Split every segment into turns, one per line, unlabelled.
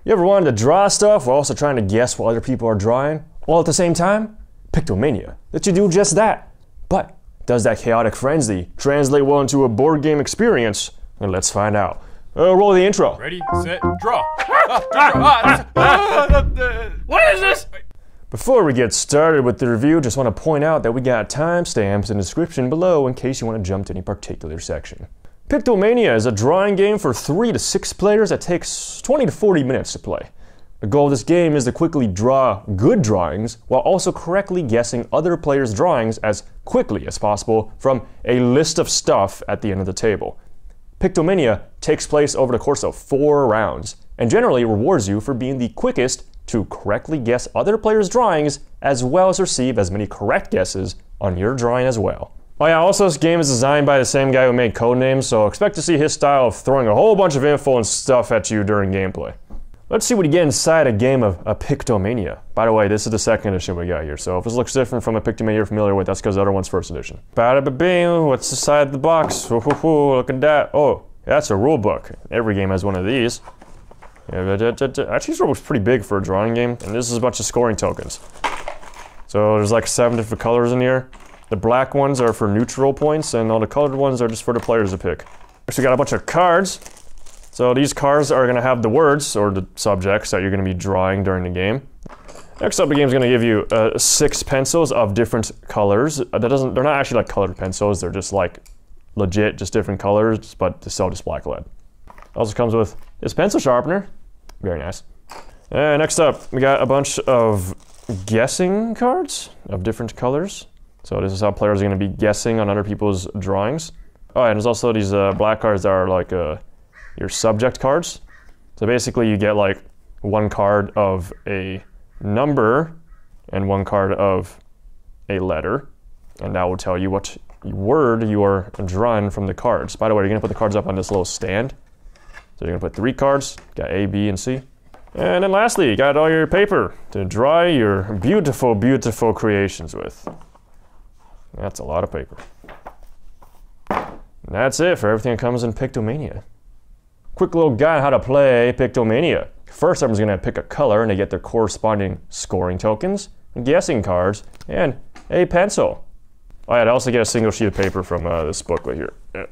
You ever wanted to draw stuff while also trying to guess what other people are drawing, all at the same time? Pictomania lets you do just that. But does that chaotic frenzy translate well into a board game experience? And let's find out. Roll the intro.
Ready, set, draw. What is this?
Before we get started with the review, just want to point out that we got timestamps in the description below in case you want to jump to any particular section. Pictomania is a drawing game for 3 to 6 players that takes 20 to 40 minutes to play. The goal of this game is to quickly draw good drawings while also correctly guessing other players' drawings as quickly as possible from a list of stuff at the end of the table. Pictomania takes place over the course of 4 rounds and generally rewards you for being the quickest to correctly guess other players' drawings as well as receive as many correct guesses on your drawing as well. Oh yeah, also this game is designed by the same guy who made Codenames, so expect to see his style of throwing a whole bunch of info and stuff at you during gameplay. Let's see what you get inside a game of a Pictomania. By the way, this is the 2nd edition we got here, so if this looks different from a Pictomania you're familiar with, that's because the other one's 1st edition. Bada-ba-bing, what's inside the box? Look at that. Oh, that's a rule book. Every game has one of these. Actually, this rule book's pretty big for a drawing game, and this is a bunch of scoring tokens. So there's like 7 different colors in here. The black ones are for neutral points, and all the colored ones are just for the players to pick. So we got a bunch of cards. So these cards are going to have the words, or the subjects, that you're going to be drawing during the game. Next up, the game's going to give you 6 pencils of different colors. They're not actually like colored pencils, they're just like legit, just different colors, but to sell just black lead. Also comes with this pencil sharpener. Very nice. And next up, we got a bunch of guessing cards of different colors. So this is how players are going to be guessing on other people's drawings. Oh, and there's also these black cards that are like your subject cards. So basically you get like 1 card of a number and 1 card of a letter. And that will tell you what word you are drawing from the cards. By the way, you're going to put the cards up on this little stand. So you're going to put 3 cards, got A, B, and C. And then lastly, you got all your paper to draw your beautiful, beautiful creations with. That's a lot of paper. And that's it for everything that comes in Pictomania. Quick little guide on how to play Pictomania. First, everyone's going to pick a color and they get their corresponding scoring tokens, guessing cards, and a pencil. Oh yeah, they also get a single sheet of paper from this booklet here. Yeah.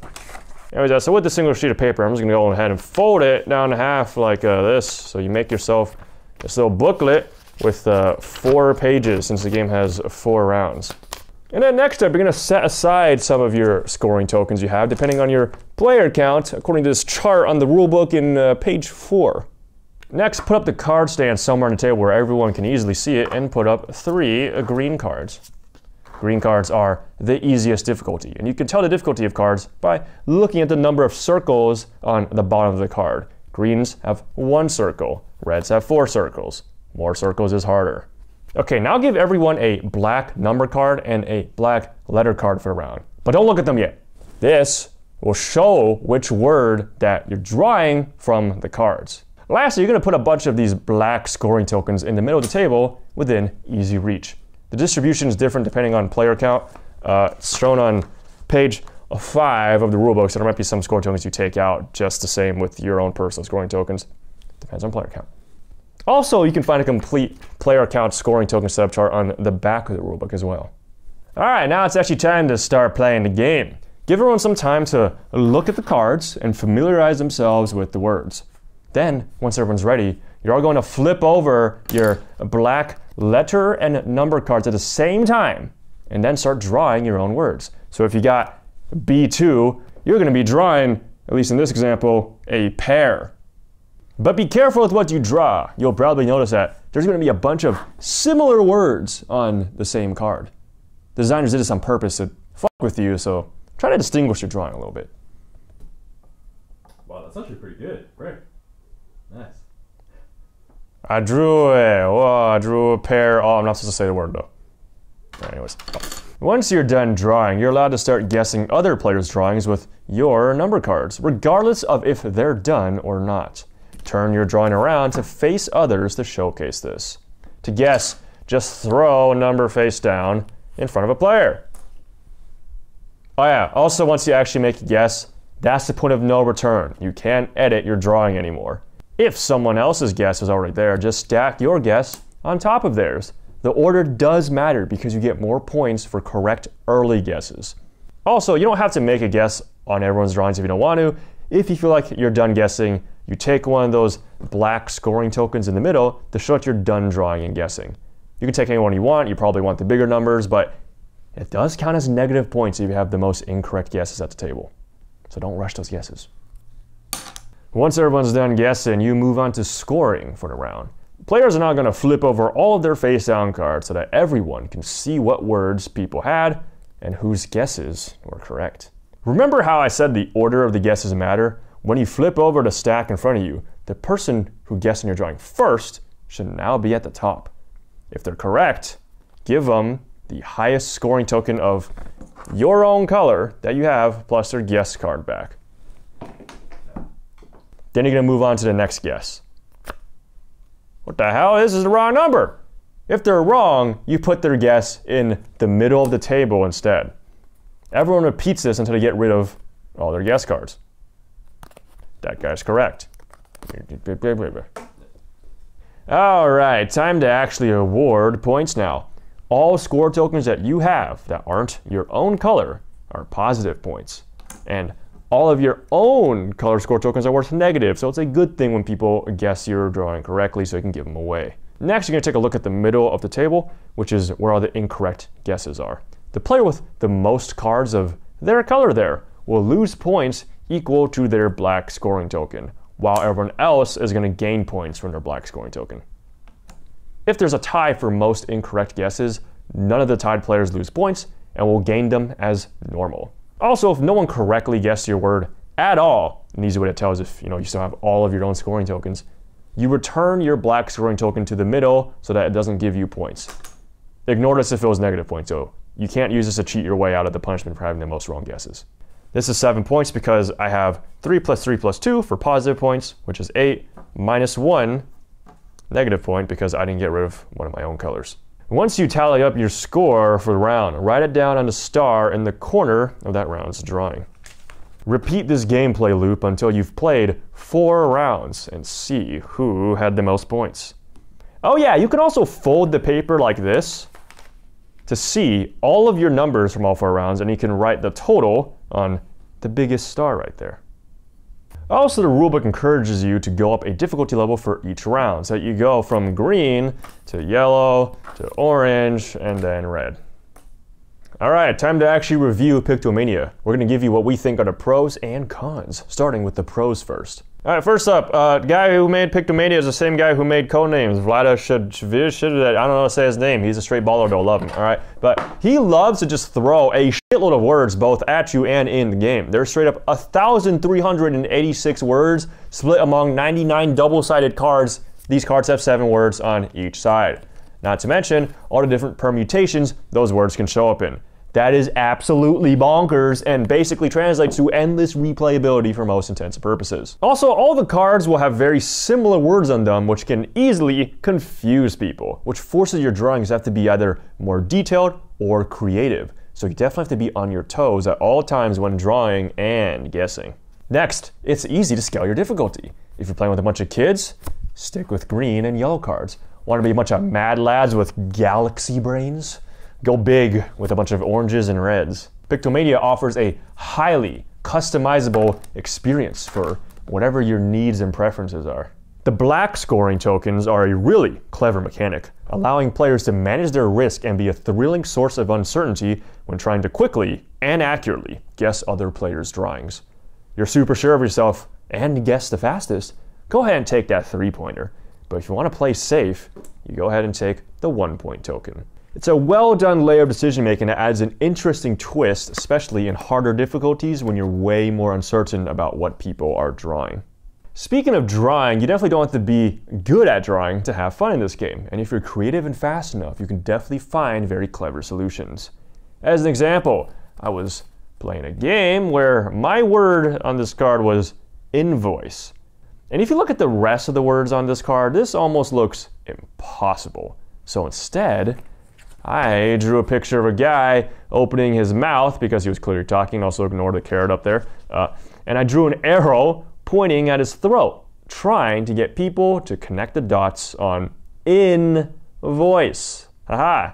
Anyways, so with the single sheet of paper, I'm just going to go ahead and fold it down to half like this. So you make yourself this little booklet with 4 pages since the game has 4 rounds. And then next up, you're going to set aside some of your scoring tokens you have, depending on your player count, according to this chart on the rulebook in page 4. Next, put up the card stand somewhere on the table where everyone can easily see it, and put up 3 green cards. Green cards are the easiest difficulty, and you can tell the difficulty of cards by looking at the number of circles on the bottom of the card. Greens have 1 circle, reds have 4 circles. More circles is harder. Okay, now give everyone a black number card and a black letter card for the round. But don't look at them yet. This will show which word that you're drawing from the cards. Lastly, you're going to put a bunch of these black scoring tokens in the middle of the table within easy reach. The distribution is different depending on player count. It's shown on page 5 of the rulebook, so there might be some scoring tokens you take out just the same with your own personal scoring tokens. Depends on player count. Also, you can find a complete player count scoring token setup chart on the back of the rulebook as well. Alright, now it's actually time to start playing the game. Give everyone some time to look at the cards and familiarize themselves with the words. Then, once everyone's ready, you're all going to flip over your black letter and number cards at the same time, and then start drawing your own words. So if you got B2, you're going to be drawing, at least in this example, a pear. But be careful with what you draw. You'll probably notice that there's going to be a bunch of similar words on the same card. The designers did this on purpose to fuck with you, so try to distinguish your drawing a little bit.
Wow, that's actually pretty good. Great. Nice.
I drew a pear. Oh, I'm not supposed to say the word though. Anyways. Once you're done drawing, you're allowed to start guessing other players' drawings with your number cards, regardless of if they're done or not. Turn your drawing around to face others to showcase this. To guess, just throw a number face down in front of a player. Oh yeah, also once you actually make a guess, that's the point of no return. You can't edit your drawing anymore. If someone else's guess is already there, just stack your guess on top of theirs. The order does matter because you get more points for correct early guesses. Also, you don't have to make a guess on everyone's drawings if you don't want to. If you feel like you're done guessing, you take one of those black scoring tokens in the middle to show that you're done drawing and guessing. You can take anyone you want. You probably want the bigger numbers, but it does count as negative points if you have the most incorrect guesses at the table. So don't rush those guesses. Once everyone's done guessing, you move on to scoring for the round. Players are now going to flip over all of their face down cards so that everyone can see what words people had and whose guesses were correct. Remember how I said the order of the guesses matter? When you flip over the stack in front of you, the person who guessed in your drawing first should now be at the top. If they're correct, give them the highest scoring token of your own color that you have plus their guess card back. Then you're going to move on to the next guess. What the hell? This is the wrong number. If they're wrong, you put their guess in the middle of the table instead. Everyone repeats this until they get rid of all their guess cards. That guy's correct. All right, time to actually award points now. All score tokens that you have that aren't your own color are positive points. And all of your own color score tokens are worth negative, so it's a good thing when people guess your drawing correctly so you can give them away. Next, you're going to take a look at the middle of the table, which is where all the incorrect guesses are. The player with the most cards of their color there will lose points equal to their black scoring token, while everyone else is going to gain points from their black scoring token. If there's a tie for most incorrect guesses, none of the tied players lose points and will gain them as normal. Also, if no one correctly guessed your word at all, and easy way to tell is if you still have all of your own scoring tokens, you return your black scoring token to the middle so that it doesn't give you points. Ignore this if it was negative points, so you can't use this to cheat your way out of the punishment for having the most wrong guesses. This is 7 points because I have 3 plus 3 plus 2 for positive points, which is 8, minus 1 negative point because I didn't get rid of one of my own colors. Once you tally up your score for the round, write it down on the star in the corner of that round's drawing. Repeat this gameplay loop until you've played 4 rounds and see who had the most points. Oh yeah, you can also fold the paper like this to see all of your numbers from all 4 rounds, and you can write the total on the biggest star right there. Also, the rulebook encourages you to go up a difficulty level for each round, so that you go from green to yellow to orange and then red. All right, time to actually review Pictomania. We're going to give you what we think are the pros and cons, starting with the pros first. All right, first up, the guy who made Pictomania is the same guy who made Codenames, Vlaada Chvátil. I don't know how to say his name. He's a straight baller, though. Love him. All right, but he loves to just throw a shitload of words both at you and in the game. There's straight up 1,386 words split among 99 double-sided cards. These cards have 7 words on each side. Not to mention all the different permutations those words can show up in. That is absolutely bonkers and basically translates to endless replayability for most intents and purposes. Also, all the cards will have very similar words on them, which can easily confuse people, which forces your drawings to have to be either more detailed or creative. So you definitely have to be on your toes at all times when drawing and guessing. Next, it's easy to scale your difficulty. If you're playing with a bunch of kids, stick with green and yellow cards. Want to be a bunch of mad lads with galaxy brains? Go big with a bunch of oranges and reds. Pictomania offers a highly customizable experience for whatever your needs and preferences are. The black scoring tokens are a really clever mechanic, allowing players to manage their risk and be a thrilling source of uncertainty when trying to quickly and accurately guess other players' drawings. You're super sure of yourself and guess the fastest, go ahead and take that 3-pointer. But if you want to play safe, you go ahead and take the 1-point token. It's a well-done layer of decision-making that adds an interesting twist, especially in harder difficulties when you're way more uncertain about what people are drawing. Speaking of drawing, you definitely don't have to be good at drawing to have fun in this game. And if you're creative and fast enough, you can definitely find very clever solutions. As an example, I was playing a game where my word on this card was invoice. And if you look at the rest of the words on this card, this almost looks impossible. So instead, I drew a picture of a guy opening his mouth because he was clearly talking, also ignore the carrot up there. And I drew an arrow pointing at his throat. trying to get people to connect the dots on in-voice. Haha.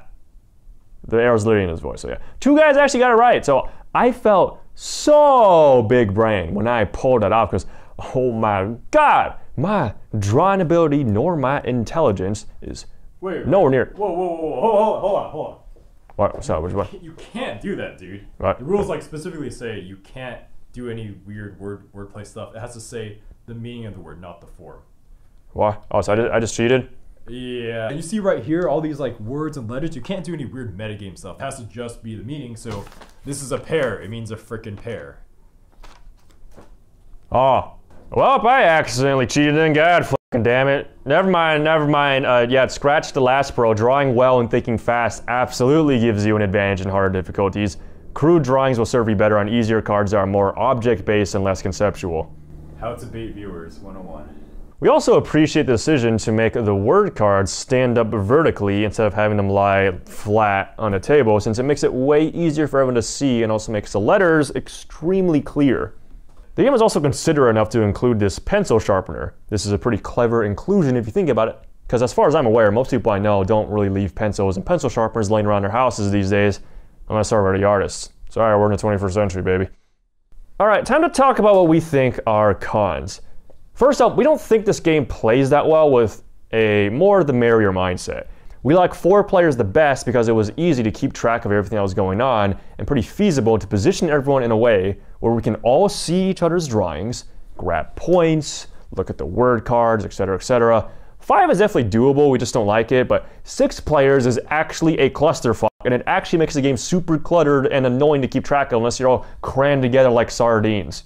The arrow's literally in his voice, so yeah. 2 guys actually got it right, so I felt so big brain when I pulled that off because, oh my god, my drawing ability nor my intelligence is nowhere near.
Whoa, hold on.
What? What's up? Which one?
You can't do that, dude.
What?
The rules like specifically say you can't do any weird wordplay stuff. It has to say the meaning of the word, not the form.
What? Oh, so I just cheated?
Yeah. And you see right here, all these like words and letters, you can't do any weird metagame stuff. It has to just be the meaning, so this is a pair. It means a frickin' pair.
Oh. Well, I accidentally cheated and god fucking damn it. Never mind. Yeah, scratch the last pro. Drawing well and thinking fast absolutely gives you an advantage in harder difficulties. Crude drawings will serve you better on easier cards that are more object-based and less conceptual.
How to bait viewers 101.
We also appreciate the decision to make the word cards stand up vertically instead of having them lie flat on a table, since it makes it way easier for everyone to see and also makes the letters extremely clear. The game is also considerate enough to include this pencil sharpener. This is a pretty clever inclusion if you think about it, because as far as I'm aware, most people I know don't really leave pencils and pencil sharpeners laying around their houses these days, unless they're already artists. Sorry, we're in the 21st century, baby. Alright, time to talk about what we think are cons. First up, we don't think this game plays that well with a more the merrier mindset. We like 4 players the best because it was easy to keep track of everything that was going on and pretty feasible to position everyone in a way where we can all see each other's drawings, grab points, look at the word cards, etc., etc. 5 is definitely doable, we just don't like it, but 6 players is actually a clusterfuck, and it actually makes the game super cluttered and annoying to keep track of unless you're all crammed together like sardines.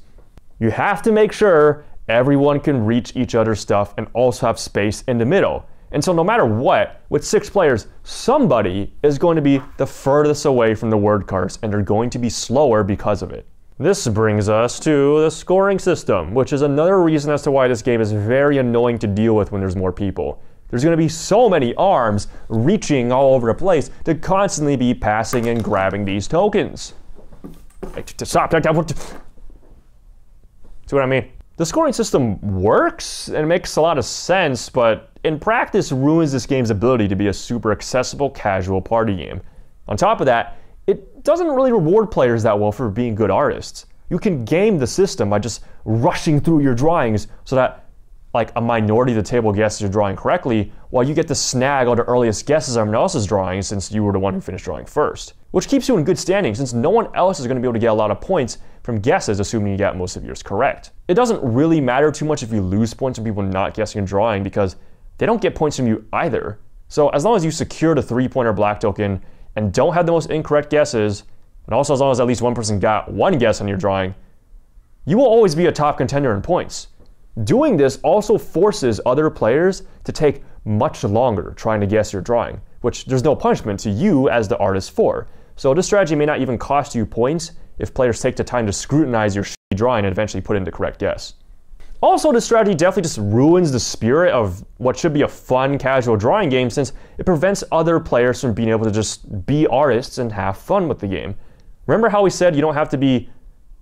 You have to make sure everyone can reach each other's stuff and also have space in the middle. And so no matter what, with 6 players, somebody is going to be the furthest away from the word cards and they're going to be slower because of it. This brings us to the scoring system, which is another reason as to why this game is very annoying to deal with when there's more people. There's going to be so many arms reaching all over the place to constantly be passing and grabbing these tokens. Stop. See what I mean? The scoring system works and makes a lot of sense, but in practice ruins this game's ability to be a super accessible, casual party game. On top of that, it doesn't really reward players that well for being good artists. You can game the system by just rushing through your drawings so that like a minority of the table guesses you're drawing correctly, while you get to snag all the earliest guesses of everyone else's drawing since you were the one who finished drawing first. Which keeps you in good standing since no one else is going to be able to get a lot of points from guesses assuming you got most of yours correct. It doesn't really matter too much if you lose points from people not guessing your drawing because they don't get points from you either. So as long as you secure the 3-pointer black token and don't have the most incorrect guesses, and also as long as at least one person got 1 guess on your drawing, you will always be a top contender in points. Doing this also forces other players to take much longer trying to guess your drawing, which there's no punishment to you as the artist for. So this strategy may not even cost you points if players take the time to scrutinize your shitty drawing and eventually put in the correct guess. Also, this strategy definitely just ruins the spirit of what should be a fun, casual drawing game since it prevents other players from being able to just be artists and have fun with the game. Remember how we said you don't have to be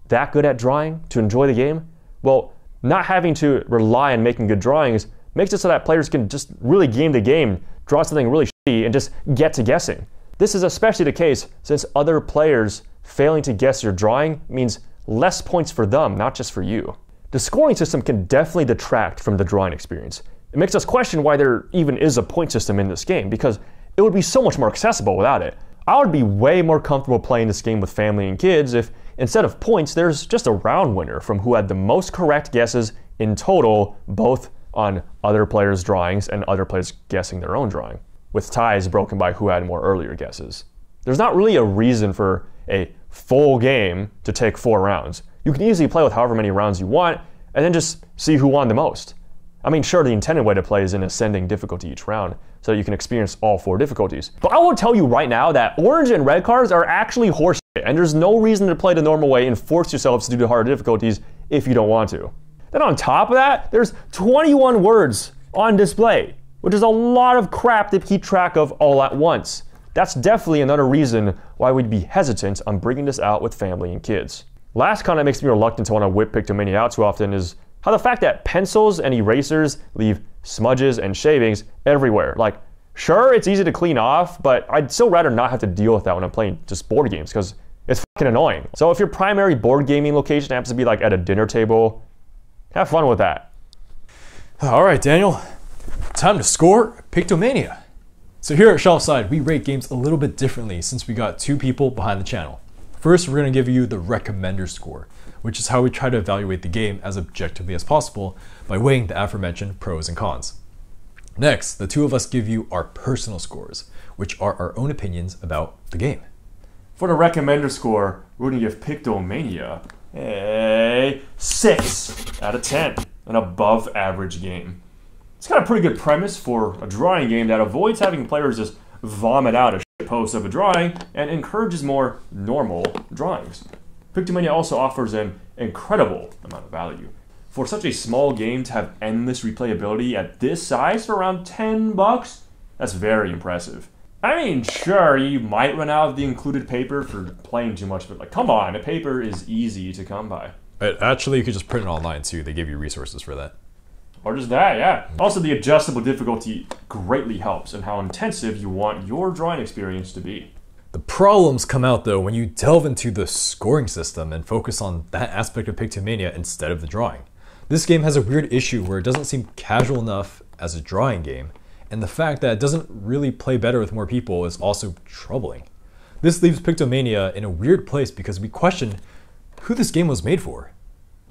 that good at drawing to enjoy the game? Well, not having to rely on making good drawings makes it so that players can just really game the game, draw something really shitty, and just get to guessing. This is especially the case since other players failing to guess your drawing means less points for them, not just for you. The scoring system can definitely detract from the drawing experience. It makes us question why there even is a point system in this game, because it would be so much more accessible without it. I would be way more comfortable playing this game with family and kids if, instead of points, there's just a round winner from who had the most correct guesses in total, both on other players' drawings and other players guessing their own drawing, with ties broken by who had more earlier guesses. There's not really a reason for a full game to take 4 rounds. You can easily play with however many rounds you want, and then just see who won the most. I mean, sure, the intended way to play is in ascending difficulty each round, so that you can experience all 4 difficulties. But I will tell you right now that orange and red cards are actually horseshit, and there's no reason to play the normal way and force yourselves to do the harder difficulties if you don't want to. Then on top of that, there's 21 words on display, which is a lot of crap to keep track of all at once. That's definitely another reason why we'd be hesitant on bringing this out with family and kids. Last con that makes me reluctant to want to whip Pictomania out too often is how the fact that pencils and erasers leave smudges and shavings everywhere. Like, sure, it's easy to clean off, but I'd still rather not have to deal with that when I'm playing just board games, because it's fucking annoying. So if your primary board gaming location happens to be like at a dinner table, have fun with that.
All right, Daniel, time to score Pictomania. So here at Shelfside, we rate games a little bit differently since we got two people behind the channel. First, we're going to give you the recommender score, which is how we try to evaluate the game as objectively as possible by weighing the aforementioned pros and cons. Next, the two of us give you our personal scores, which are our own opinions about the game.
For the recommender score, we're going to give Pictomania a 6 out of 10, an above average game. It's got a pretty good premise for a drawing game that avoids having players just vomit out a shitpost of a drawing and encourages more normal drawings. Pictomania also offers an incredible amount of value. For such a small game to have endless replayability at this size for around $10, that's very impressive. I mean, sure, you might run out of the included paper for playing too much, but like, come on, a paper is easy to come by.
Actually, you could just print it online too. They give you resources for that.
Or just that, yeah. Also, the adjustable difficulty greatly helps in how intensive you want your drawing experience to be.
The problems come out though when you delve into the scoring system and focus on that aspect of Pictomania instead of the drawing. This game has a weird issue where it doesn't seem casual enough as a drawing game, and the fact that it doesn't really play better with more people is also troubling. This leaves Pictomania in a weird place because we question who this game was made for.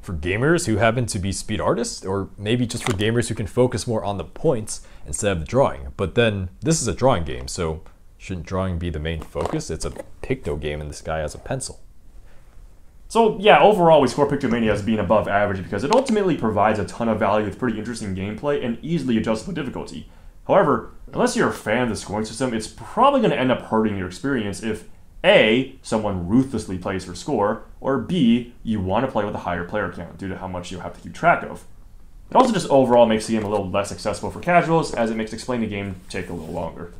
For gamers who happen to be speed artists, or maybe just for gamers who can focus more on the points instead of the drawing. But then, this is a drawing game, so shouldn't drawing be the main focus? It's a picto game and this guy has a pencil.
So yeah, overall we score Pictomania as being above average because it ultimately provides a ton of value with pretty interesting gameplay and easily adjustable difficulty. However, unless you're a fan of the scoring system, it's probably going to end up hurting your experience if A, someone ruthlessly plays for score, or B, you want to play with a higher player count due to how much you have to keep track of. It also just overall makes the game a little less accessible for casuals, as it makes explaining the game take a little longer.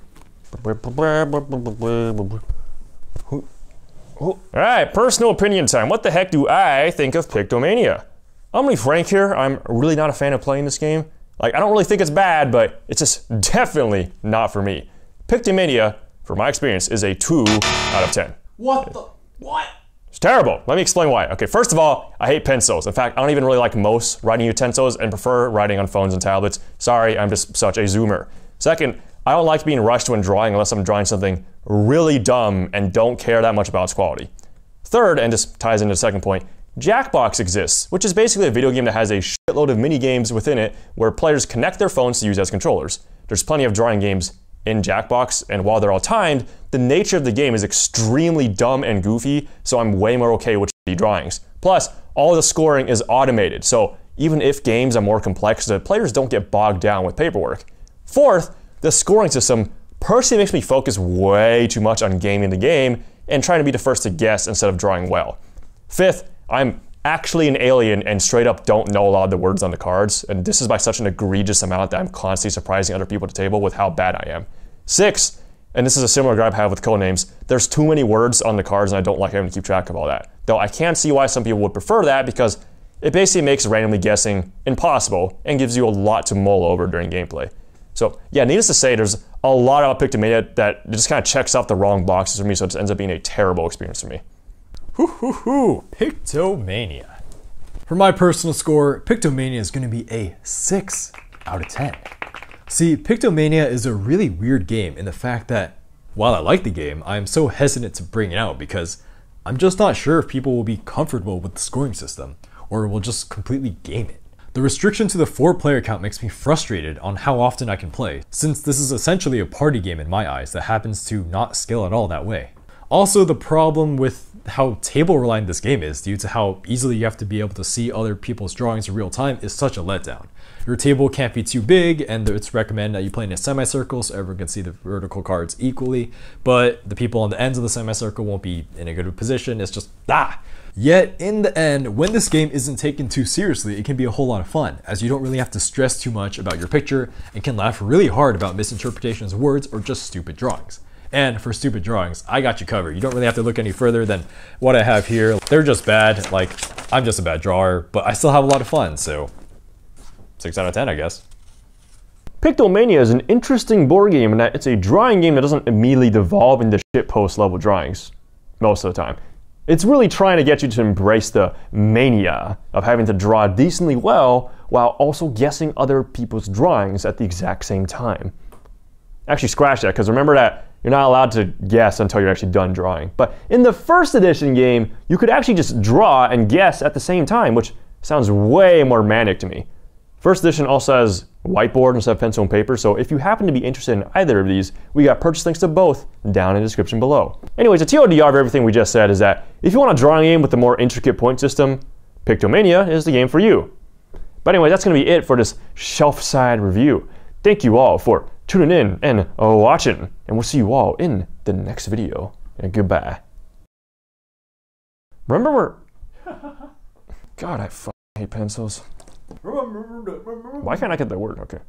Alright, personal opinion time. What the heck do I think of Pictomania? I'm gonna be frank here, I'm really not a fan of playing this game. Like, I don't really think it's bad, but it's just definitely not for me. Pictomania, for my experience, is a 2 out of 10.
What the? What?
It's terrible. Let me explain why. Okay, first of all, I hate pencils. In fact, I don't even really like most writing utensils and prefer writing on phones and tablets. Sorry, I'm just such a zoomer. Second, I don't like being rushed when drawing unless I'm drawing something really dumb and don't care that much about its quality. Third, and this ties into the second point, Jackbox exists, which is basically a video game that has a shitload of mini games within it where players connect their phones to use as controllers. There's plenty of drawing games in Jackbox, and while they're all timed, the nature of the game is extremely dumb and goofy, so I'm way more okay with shitty drawings. Plus, all the scoring is automated, so even if games are more complex, the players don't get bogged down with paperwork. Fourth, the scoring system personally makes me focus way too much on gaming the game and trying to be the first to guess instead of drawing well. Fifth, I'm actually an alien and straight up don't know a lot of the words on the cards, and this is by such an egregious amount that I'm constantly surprising other people at the table with how bad I am. Six, and this is a similar gripe I have with Codenames, there's too many words on the cards and I don't like having to keep track of all that. Though I can see why some people would prefer that because it basically makes randomly guessing impossible and gives you a lot to mull over during gameplay. So yeah, needless to say, there's a lot about Pictomania that just kind of checks off the wrong boxes for me, so it ends up being a terrible experience for me.
Pictomania. For my personal score, Pictomania is going to be a 6 out of 10. See, Pictomania is a really weird game in the fact that, while I like the game, I'm so hesitant to bring it out because I'm just not sure if people will be comfortable with the scoring system or will just completely game it. The restriction to the 4-player count makes me frustrated on how often I can play, since this is essentially a party game in my eyes that happens to not scale at all that way. Also, the problem with how table-reliant this game is, due to how easily you have to be able to see other people's drawings in real time, is such a letdown. Your table can't be too big, and it's recommended that you play in a semicircle so everyone can see the vertical cards equally, but the people on the ends of the semicircle won't be in a good position. It's just, Yet, in the end, when this game isn't taken too seriously, it can be a whole lot of fun, as you don't really have to stress too much about your picture and can laugh really hard about misinterpretations of words or just stupid drawings. And for stupid drawings, I got you covered. You don't really have to look any further than what I have here. They're just bad. Like, I'm just a bad drawer, but I still have a lot of fun, so 6 out of 10, I guess.
Pictomania is an interesting board game in that it's a drawing game that doesn't immediately devolve into shitpost level drawings most of the time. It's really trying to get you to embrace the mania of having to draw decently well while also guessing other people's drawings at the exact same time. Actually, scratch that, because remember that you're not allowed to guess until you're actually done drawing. But in the first edition game, you could actually just draw and guess at the same time, which sounds way more manic to me. First edition also has whiteboard instead of pencil and paper, so if you happen to be interested in either of these, we got purchase links to both down in the description below. Anyways, the TLDR of everything we just said is that if you want a drawing game with a more intricate point system, Pictomania is the game for you. But anyway, that's going to be it for this Shelfside review. Thank you all for tuning in and watching, and we'll see you all in the next video. And goodbye. Remember God, I fucking hate pencils. Why can't I get that word? Okay.